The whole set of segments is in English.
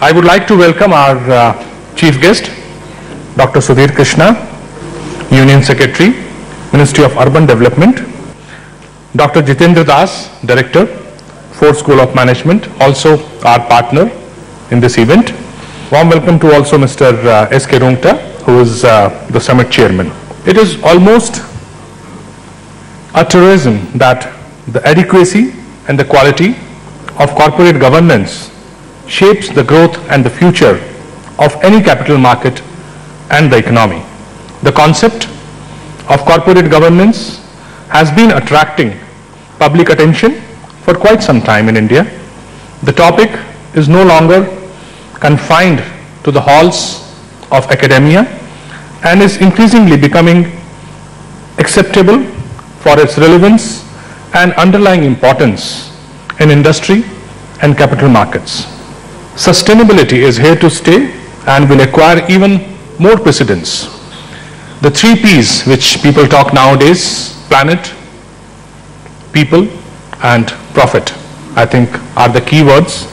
I would like to welcome our chief guest, Dr. Sudhir Krishna, Union Secretary, Ministry of Urban Development, Dr. Jitendra Das, Director, Ford School of Management, also our partner in this event. Warm welcome to also Mr. S.K. Rungta, who is the summit chairman. It is almost a truism that the adequacy and the quality of corporate governance shapes the growth and the future of any capital market and the economy. The concept of corporate governance has been attracting public attention for quite some time in India. The topic is no longer confined to the halls of academia and is increasingly becoming acceptable for its relevance and underlying importance in industry and capital markets. Sustainability is here to stay and will acquire even more precedence. The 3 Ps which people talk nowadays, planet, people and profit, I think are the key words.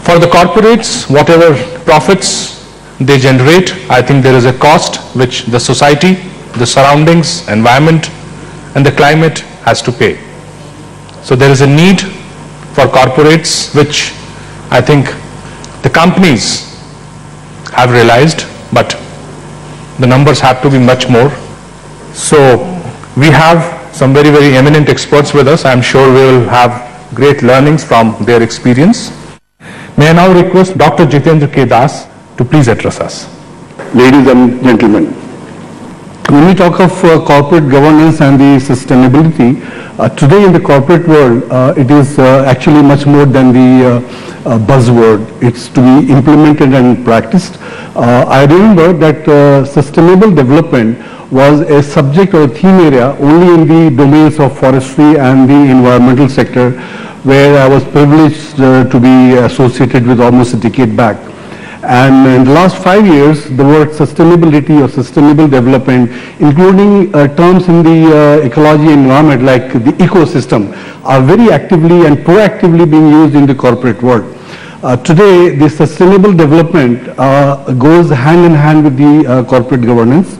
For the corporates, whatever profits they generate, I think there is a cost which the society, the surroundings, environment and the climate has to pay. So there is a need for corporates which I think the companies have realized, but the numbers have to be much more. So we have some very, very eminent experts with us. I am sure we will have great learnings from their experience. May I now request Dr. Jitendra K. Das to please address us. Ladies and gentlemen, when we talk of corporate governance and the sustainability, today in the corporate world, it is actually much more than the buzzword. It's to be implemented and practiced. I remember that sustainable development was a subject or a theme area only in the domains of forestry and the environmental sector, where I was privileged to be associated with almost a decade back. And in the last 5 years, the word sustainability or sustainable development, including terms in the ecology and environment like the ecosystem, are very actively and proactively being used in the corporate world. Today, the sustainable development goes hand in hand with the corporate governance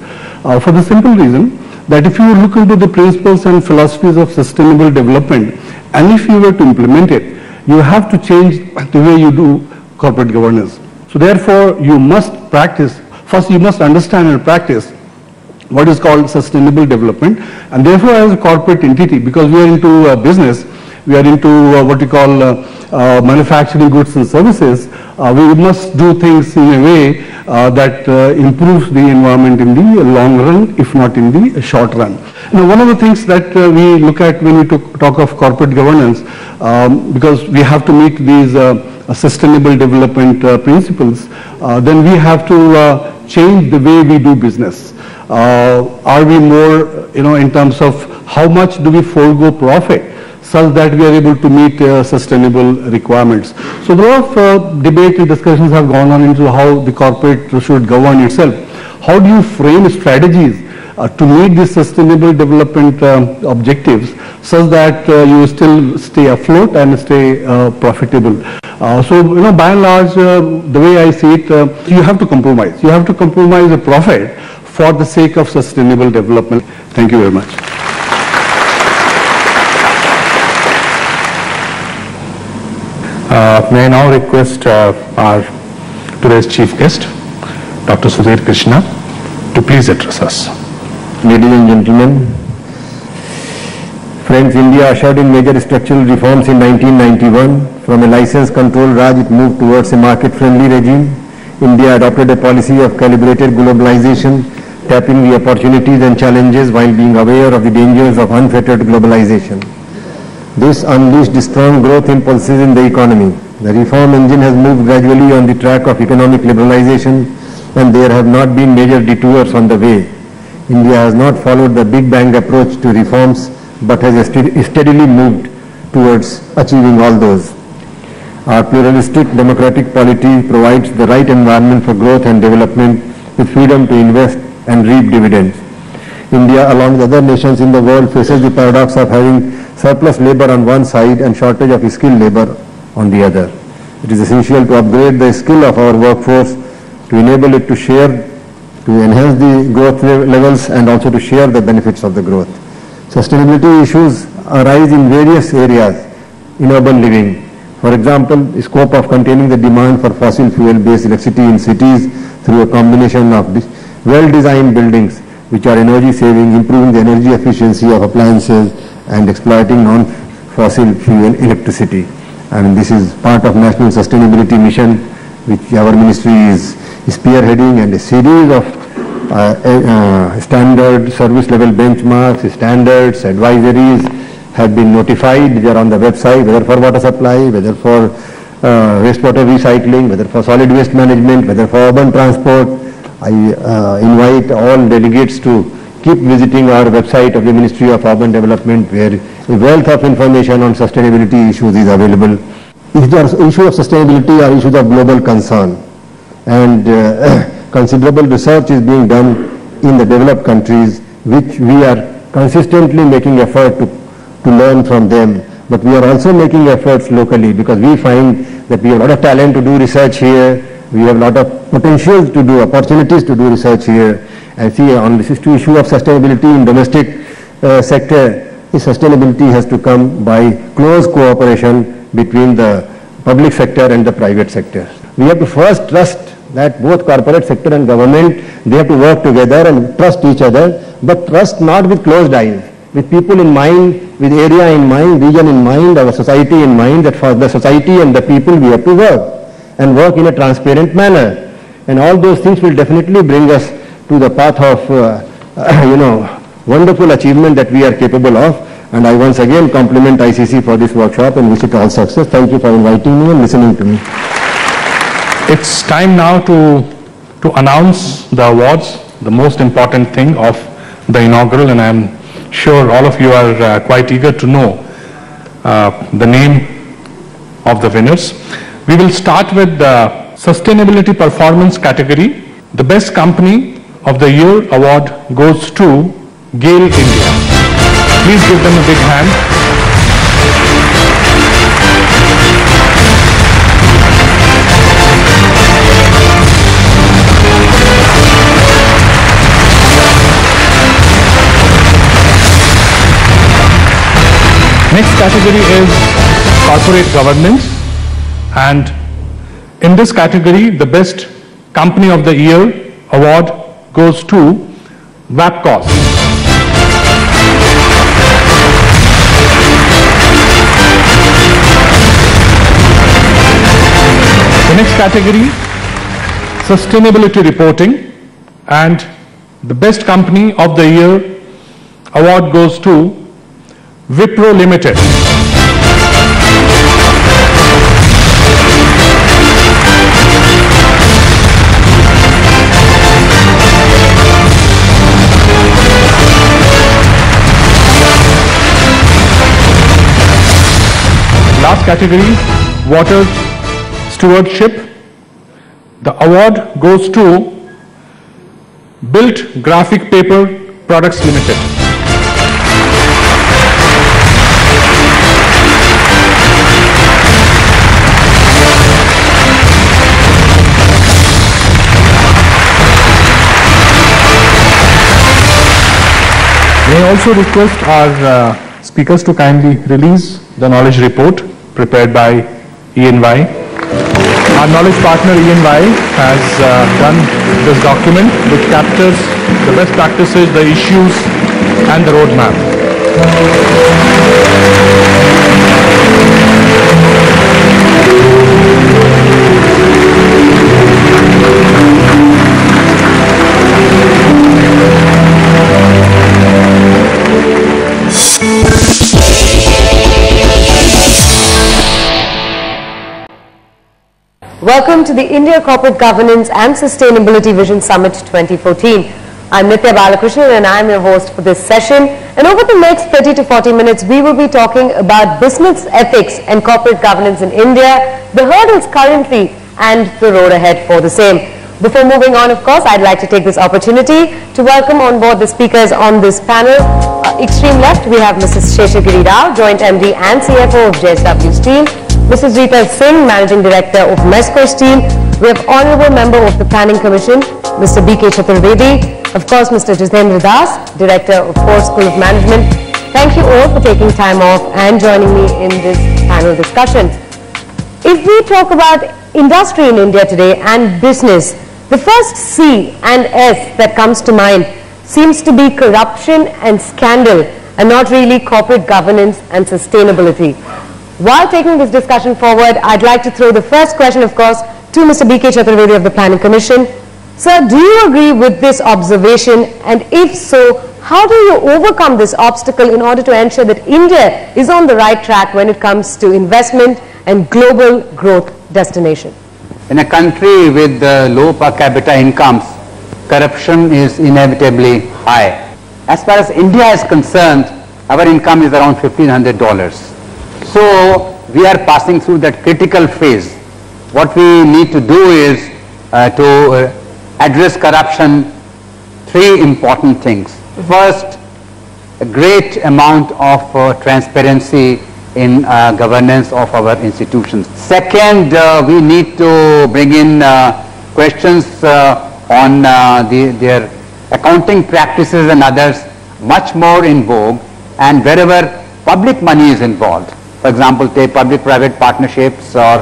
for the simple reason that if you look into the principles and philosophies of sustainable development, and if you were to implement it, you have to change the way you do corporate governance. So therefore, you must practice, first you must understand and practice what is called sustainable development, and therefore as a corporate entity, because we are into business, we are into what we call manufacturing goods and services, we must do things in a way that improves the environment in the long run, if not in the short run. Now, one of the things that we look at when we talk of corporate governance, because we have to meet these sustainable development principles, then we have to change the way we do business. Are we more, in terms of how much do we forego profit such that we are able to meet sustainable requirements? So there are a lot of debate and discussions have gone on into how the corporate should govern itself. How do you frame strategies to meet these sustainable development objectives such that you still stay afloat and stay profitable? So, by and large, the way I see it, you have to compromise. You have to compromise the profit for the sake of sustainable development. Thank you very much. May I now request our today's chief guest, Dr. Sudhir Krishna, to please address us. Ladies and gentlemen, friends, India ushered in major structural reforms in 1991. From a license-controlled Raj, it moved towards a market-friendly regime. India adopted a policy of calibrated globalization, tapping the opportunities and challenges while being aware of the dangers of unfettered globalization. This unleashed strong growth impulses in the economy. The reform engine has moved gradually on the track of economic liberalization, and there have not been major detours on the way. India has not followed the Big Bang approach to reforms, but has steadily moved towards achieving all those. Our pluralistic democratic polity provides the right environment for growth and development with freedom to invest and reap dividends. India, along with other nations in the world, faces the paradox of having surplus labor on one side and shortage of skilled labor on the other. It is essential to upgrade the skill of our workforce, to enable it to share, to enhance the growth levels and also to share the benefits of the growth. Sustainability issues arise in various areas in urban living. For example, the scope of containing the demand for fossil fuel-based electricity in cities through a combination of well-designed buildings which are energy saving, improving the energy efficiency of appliances and exploiting non-fossil fuel electricity. I mean, this is part of National Sustainability Mission which our ministry is spearheading, and a series of standard service level benchmarks, standards, advisories have been notified. They are on the website, whether for water supply, whether for wastewater recycling, whether for solid waste management, whether for urban transport. I invite all delegates to keep visiting our website of the Ministry of Urban Development, where a wealth of information on sustainability issues is available. Issues of sustainability are issues of global concern, and considerable research is being done in the developed countries, which we are consistently making effort to learn from them. But we are also making efforts locally, because we find that we have a lot of talent to do research here, we have a lot of potentials to do, opportunities to do research here. And see, on this issue of sustainability in domestic sector, the sustainability has to come by close cooperation between the public sector and the private sector. We have to first trust that both corporate sector and government, they have to work together and trust each other, but trust not with closed eyes, with people in mind, with area in mind, region in mind, our society in mind, that for the society and the people we have to work, and work in a transparent manner. And all those things will definitely bring us to the path of, wonderful achievement that we are capable of. And I once again compliment ICC for this workshop and wish it all success. Thank you for inviting me and listening to me. It's time now to announce the awards, the most important thing of the inaugural, and I'm sure all of you are quite eager to know the name of the winners. We will start with the Sustainability Performance category. The Best Company of the Year award goes to GAIL India. Please give them a big hand. Next category is Corporate Governance, and in this category, the Best Company of the Year award goes to Wapcos. The next category, Sustainability Reporting, and the Best Company of the Year award goes to Wipro Limited. Last category, Water Stewardship. The award goes to Built Graphic Paper Products Limited. May I also request our speakers to kindly release the knowledge report prepared by E&Y. Our knowledge partner E&Y has done this document which captures the best practices, the issues and the roadmap. Welcome to the India Corporate Governance and Sustainability Vision Summit 2014. I'm Nitya Balakrishnan and I'm your host for this session. And over the next 30 to 40 minutes, we will be talking about business ethics and corporate governance in India, the hurdles currently and the road ahead for the same. Before moving on, of course, I'd like to take this opportunity to welcome on board the speakers on this panel. Extreme left, we have Mrs. Sheshagiri Rao, Joint MD and CFO of JSW Steel. Mrs. Rita Singh, Managing Director of Mesco Steel. We have Honorable Member of the Planning Commission, Mr. B.K. Chaturvedi. Of course, Mr. Jitendra Das, Director of Ford School of Management. Thank you all for taking time off and joining me in this panel discussion. If we talk about industry in India today and business, the first C and S that comes to mind seems to be corruption and scandal, and not really corporate governance and sustainability. While taking this discussion forward, I'd like to throw the first question, of course, to Mr. B.K. Chaturvedi of the Planning Commission. Sir, do you agree with this observation? And if so, how do you overcome this obstacle in order to ensure that India is on the right track when it comes to investment and global growth destination? In a country with low per capita incomes, corruption is inevitably high. As far as India is concerned, our income is around $1,500. So we are passing through that critical phase. What we need to do is to address corruption, three important things. First, a great amount of transparency in governance of our institutions. Second, we need to bring in questions on their accounting practices and others much more in vogue, and wherever public money is involved, for example, take public-private partnerships or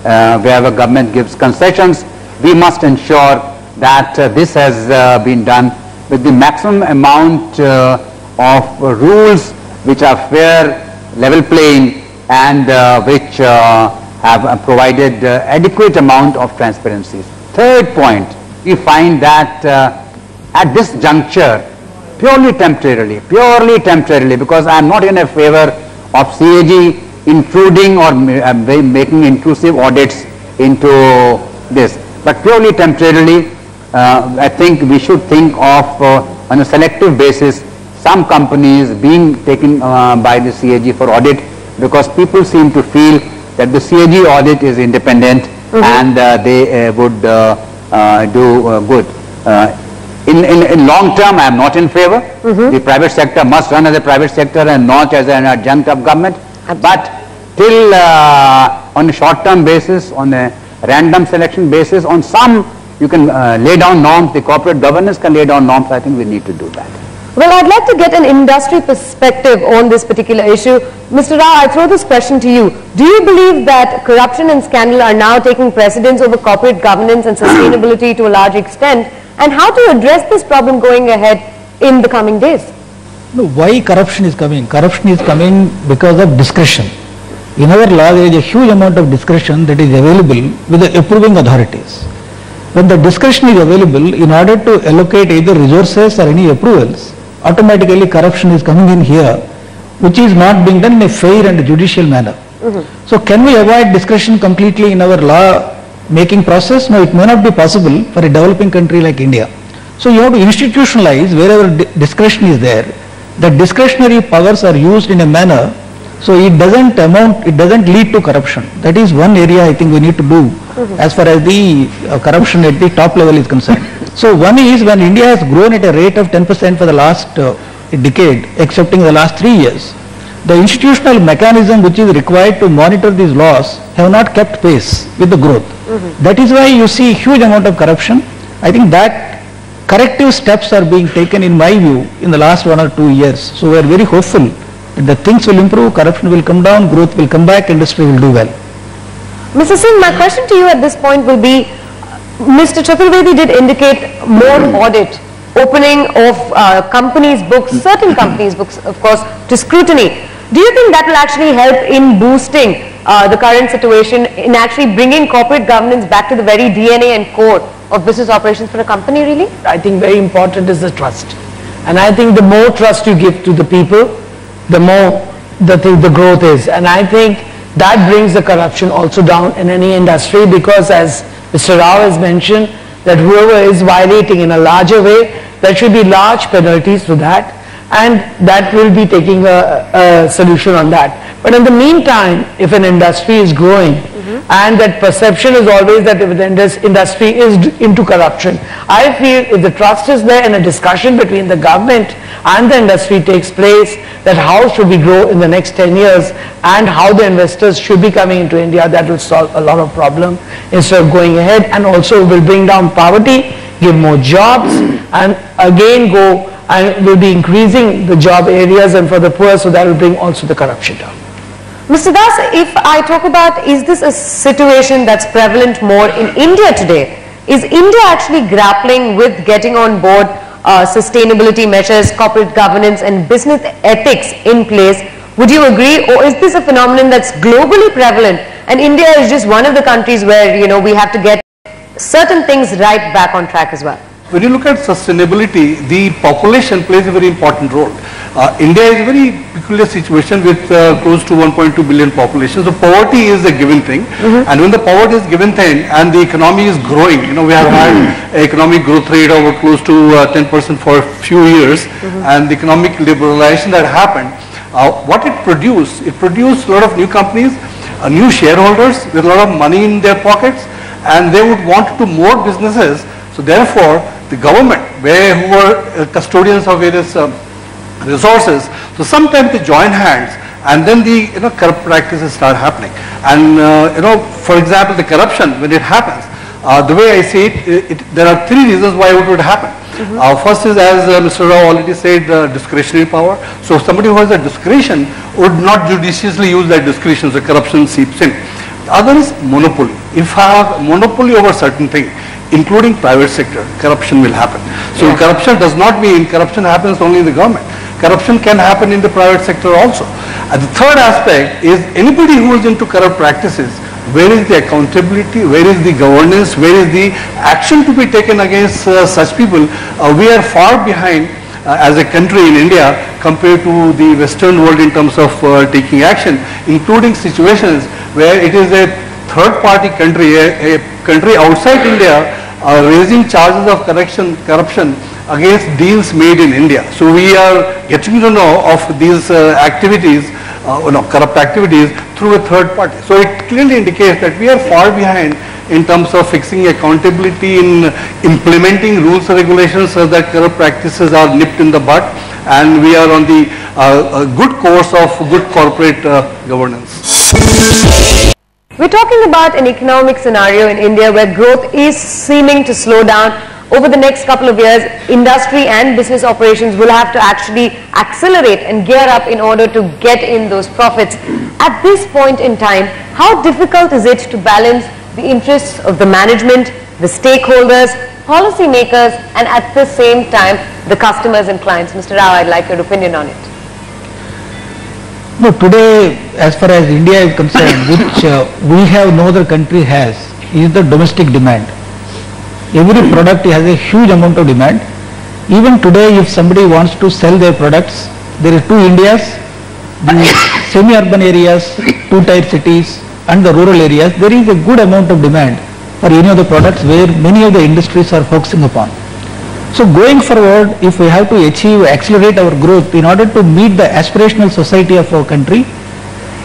wherever government gives concessions, we must ensure that this has been done with the maximum amount of rules which are fair, level playing, and which have provided adequate amount of transparency. Third point, we find that at this juncture, purely temporarily, because I am not in a favor of CAG intruding or making intrusive audits into this, but purely temporarily, I think we should think of on a selective basis some companies being taken by the CAG for audit, because people seem to feel that the CAG audit is independent and they would do good. In long term, I am not in favor. The private sector must run as a private sector and not as an adjunct of government. But till on a short-term basis, on a random selection basis, on some you can lay down norms, the corporate governance can lay down norms. I think we need to do that. Well, I'd like to get an industry perspective on this particular issue. Mr. Rao, I throw this question to you. Do you believe that corruption and scandal are now taking precedence over corporate governance and sustainability to a large extent? And how to address this problem going ahead in the coming days? No, why corruption is coming? Corruption is coming because of discretion. In our law, there is a huge amount of discretion that is available with the approving authorities. When the discretion is available, in order to allocate either resources or any approvals, automatically corruption is coming in here, which is not being done in a fair and judicial manner. So can we avoid discretion completely in our law making process? No, it may not be possible for a developing country like India. So you have to institutionalize wherever discretion is there. The discretionary powers are used in a manner so it doesn't lead to corruption. That is one area I think we need to do as far as the corruption at the top level is concerned. So one is, when India has grown at a rate of 10% for the last decade, excepting the last 3 years, the institutional mechanism which is required to monitor these laws have not kept pace with the growth. That is why you see huge amount of corruption. I think that corrective steps are being taken, in my view, in the last 1 or 2 years. So we are very hopeful that the things will improve, corruption will come down, growth will come back, industry will do well. Mr. Singh, my question to you at this point will be, Mr. Chaturvedi did indicate more audit, opening of companies' books, certain companies' books, of course, to scrutiny. Do you think that will actually help in boosting the current situation, in actually bringing corporate governance back to the very DNA and core of business operations for a company, really? I think very important is the trust. And I think the more trust you give to the people, the more the growth is. And I think that brings the corruption also down in any industry, because as Mr. Rao has mentioned, that whoever is violating in a larger way, there should be large penalties to that, and that will be taking a solution on that. But in the meantime, if an industry is growing and that perception is always that the industry is into corruption. I feel if the trust is there and a discussion between the government and the industry takes place, that how should we grow in the next 10 years and how the investors should be coming into India, that will solve a lot of problem instead of going ahead, and also will bring down poverty, give more jobs, and again go and will be increasing the job areas and for the poor, so that will bring also the corruption down. Mr. Das, if I talk about, is this a situation that's prevalent more in India today? Is India actually grappling with getting on board sustainability measures, corporate governance and business ethics in place? Would you agree, or is this a phenomenon that's globally prevalent and India is just one of the countries where, you know, we have to get certain things right back on track as well? When you look at sustainability, the population plays a very important role. India is a very peculiar situation with close to 1.2 billion population. So poverty is a given thing, and when the poverty is given thing and the economy is growing, you know, we have had an economic growth rate of close to 10% for a few years, and the economic liberalization that happened, what it produced a lot of new companies, new shareholders with a lot of money in their pockets, and they would want to do more businesses. So therefore, the government, who were custodians of various resources, so sometimes they join hands, and then the corrupt practices start happening. And for example, the corruption, when it happens, the way I see it, there are three reasons why it would happen. First is, as Mr. Rao already said, discretionary power. So somebody who has a discretion would not judiciously use that discretion, so corruption seeps in. The other is monopoly. If I have monopoly over certain thing, including private sector, corruption will happen. So corruption does not mean corruption happens only in the government. Corruption can happen in the private sector also. And the third aspect is anybody who is into corrupt practices, where is the accountability, where is the governance, where is the action to be taken against such people? We are far behind as a country in India compared to the Western world in terms of taking action, including situations where it is a third party country, a country outside India, raising charges of corruption against deals made in India. So we are getting to know of these activities, corrupt activities through a third party. So it clearly indicates that we are far behind in terms of fixing accountability, in implementing rules and regulations so that corrupt practices are nipped in the bud, and we are on the good course of good corporate governance. We're talking about an economic scenario in India where growth is seeming to slow down. Over the next couple of years, industry and business operations will have to actually accelerate and gear up in order to get in those profits. At this point in time, how difficult is it to balance the interests of the management, the stakeholders, policymakers, and at the same time, the customers and clients? Mr. Rao, I'd like your opinion on it. No, today, as far as India is concerned, which we have, no other country has, is the domestic demand. Every product has a huge amount of demand. Even today, if somebody wants to sell their products, there are two Indias, the semi-urban areas, two-tier cities, and the rural areas. There is a good amount of demand for any of the products where many of the industries are focusing upon. So going forward, if we have to accelerate our growth in order to meet the aspirational society of our country,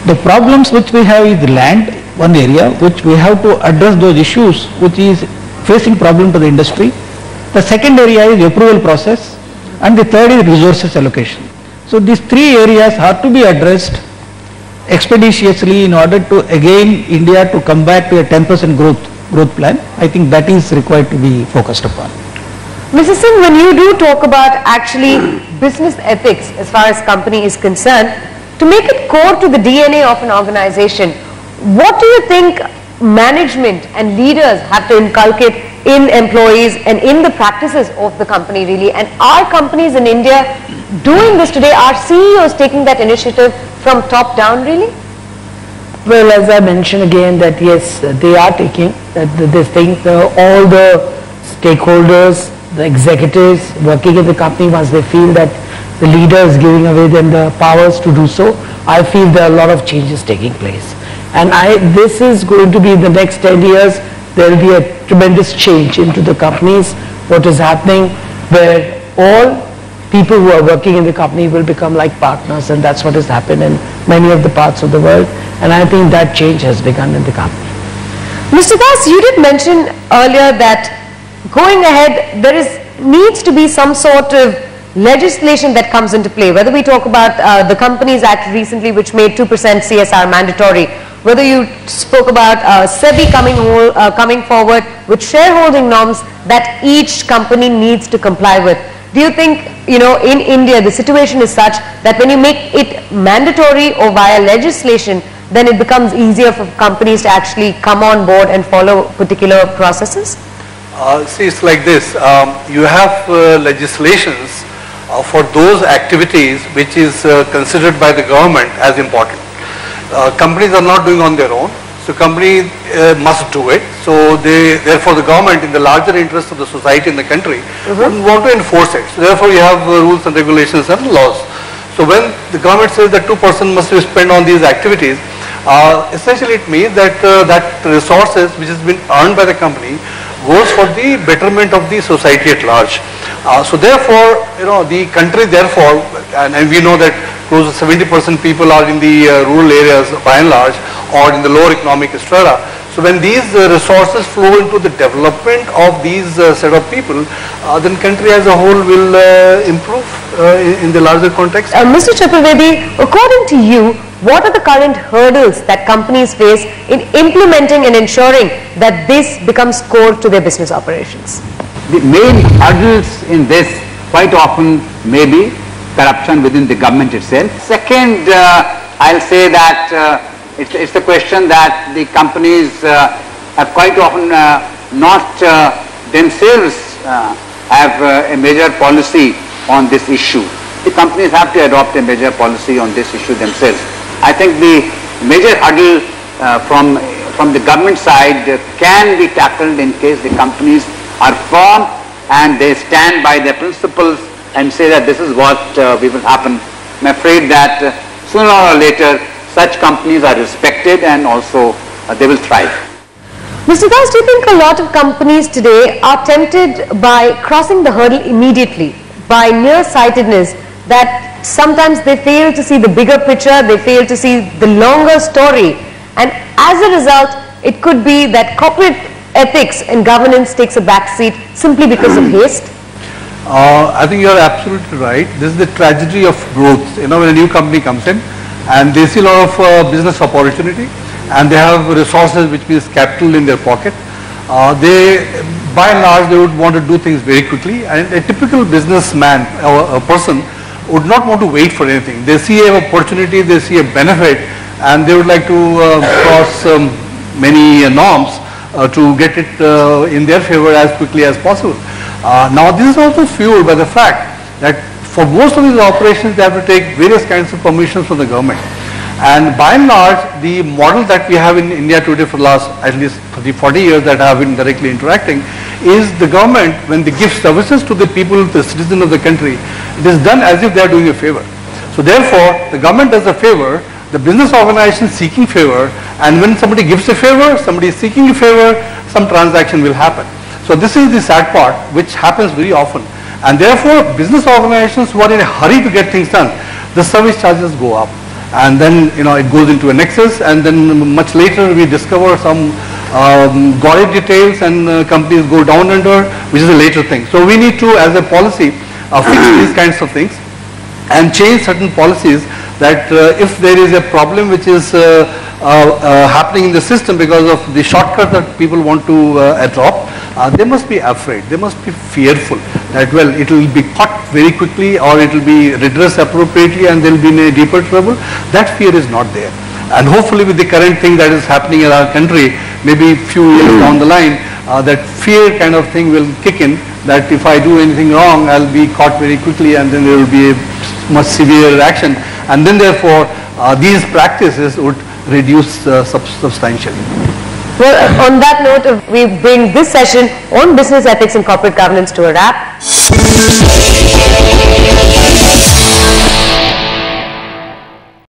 the problems which we have is land, one area, which we have to address those issues which is facing problem to the industry. The second area is approval process, and the third is resources allocation. So these three areas have to be addressed expeditiously in order to again India to come back to a 10% growth plan. I think that is required to be focused upon. Mr. Singh, when you do talk about actually business ethics as far as company is concerned, to make it core to the DNA of an organization, what do you think management and leaders have to inculcate in employees and in the practices of the company really? And are companies in India doing this today? Are CEOs taking that initiative from top down really? Well, as I mentioned again, that yes, they are taking this thing, all the stakeholders, the executives working in the company, once they feel that the leader is giving away them the powers to do so, I feel there are a lot of changes taking place. And this is going to be in the next 10 years, there will be a tremendous change into the companies, what is happening, where all people who are working in the company will become like partners, and that's what has happened in many of the parts of the world. And I think that change has begun in the company. Mr. Das, you did mention earlier that going ahead, there needs to be some sort of legislation that comes into play, whether we talk about the Companies Act recently which made 2% CSR mandatory, whether you spoke about SEBI coming forward with shareholding norms that each company needs to comply with. Do you think, in India the situation is such that when you make it mandatory or via legislation, then it becomes easier for companies to actually come on board and follow particular processes? See, it's like this. You have legislations for those activities which is considered by the government as important. Companies are not doing on their own, so company must do it. So therefore the government, in the larger interest of the society in the country, want to enforce it. So therefore you have rules and regulations and laws. So when the government says that 2% must be spent on these activities, essentially it means that that resources which has been earned by the company goes for the betterment of the society at large. So therefore, the country therefore, and we know that close to 70% people are in the rural areas by and large, or in the lower economic strata. So when these resources flow into the development of these set of people, then country as a whole will improve in the larger context. Mr. Chaturvedi, according to you, what are the current hurdles that companies face in implementing and ensuring that this becomes core to their business operations? The main hurdles in this quite often may be corruption within the government itself. Second, I'll say that it's a question that the companies have quite often not themselves have a major policy on this issue. The companies have to adopt a major policy on this issue themselves. I think the major hurdle from the government side can be tackled in case the companies are firm and they stand by their principles and say that this is what will happen. I'm afraid that sooner or later such companies are respected and also they will thrive. Mr. Das, do you think a lot of companies today are tempted by crossing the hurdle immediately, by nearsightedness, that sometimes they fail to see the bigger picture, they fail to see the longer story, and as a result it could be that corporate ethics and governance takes a backseat simply because of haste? I think you are absolutely right. This is the tragedy of growth. When a new company comes in and they see a lot of business opportunity and they have resources, which means capital in their pocket, by and large they would want to do things very quickly, and a typical businessman or a person would not want to wait for anything. They see an opportunity, they see a benefit, and they would like to cross many norms to get it in their favor as quickly as possible. Now this is also fueled by the fact that for most of these operations they have to take various kinds of permissions from the government. And by and large, the model that we have in India today for the last at least 30-40 years that I have been directly interacting is the government, when they give services to the people, the citizens of the country, it is done as if they are doing a favor. So therefore, the government does a favor, the business organization is seeking favor, and when somebody gives a favor, somebody is seeking a favor, some transaction will happen. So this is the sad part which happens very often, and therefore business organizations who are in a hurry to get things done, the service charges go up, and then it goes into a nexus, and then much later we discover some gaudy details and companies go down under, which is a later thing. So we need to, as a policy, fix these kinds of things and change certain policies that if there is a problem which is happening in the system because of the shortcut that people want to adopt, they must be afraid, they must be fearful that, well, it will be caught very quickly or it will be redressed appropriately and they will be in a deeper trouble. That fear is not there. And hopefully with the current thing that is happening in our country, maybe a few years down the line, that fear kind of thing will kick in, that if I do anything wrong, I'll be caught very quickly and then there will be a much severe action. And then therefore, these practices would reduce substantially. Well, on that note, we bring this session on business ethics and corporate governance to a wrap.